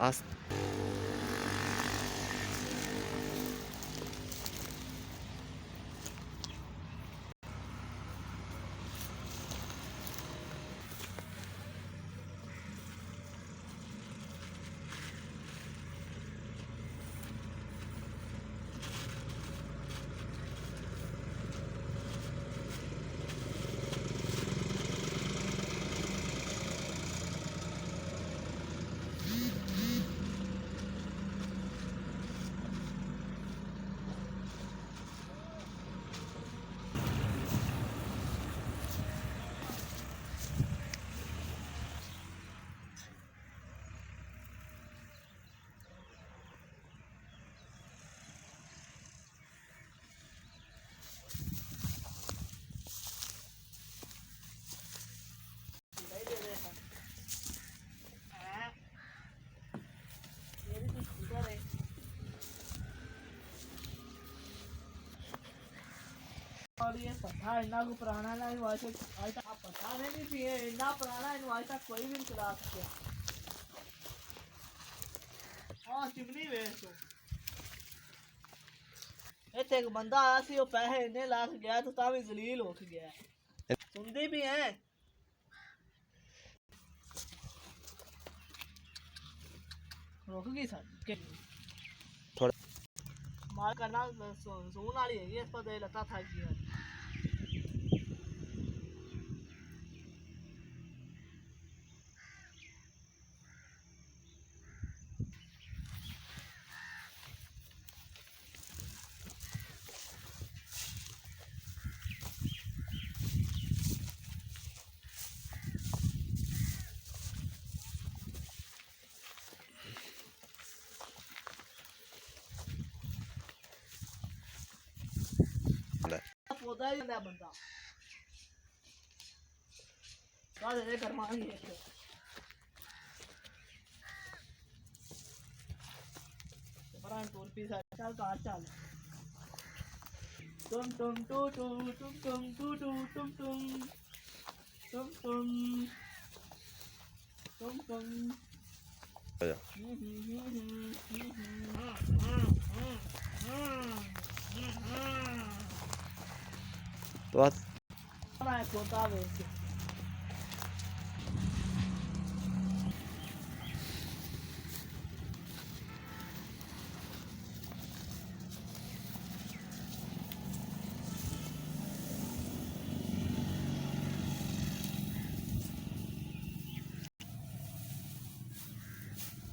As और ये पत्थर इतना को पुराना ना आज तक पता नहीं थी ये इतना पुराना है आज तक कोई भी नहीं चला सके। हाँ चिमनी वेस्ट इतने एक बंदा आया सी वो पैसे इतने लाख गया तो तावी जलील हो गया सुनती भी हैं रुक गई सर थोड़ा मार करना सोन वाली है इस पर दे लता था कि पौधा ही ना बंदा काले रे करमानी है बरान टोल पीस चल कार चल तुम टू टू तुम टू टू तुम तो आज मैं पोता वेच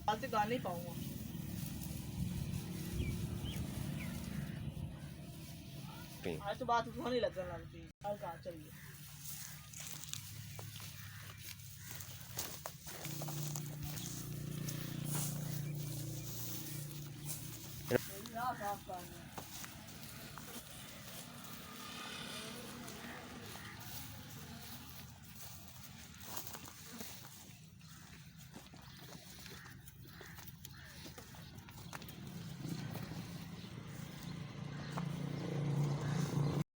आज गा नहीं पाऊंगा आज तो बात उठाने लगने लगती है कल कहाँ चलिए साफ करना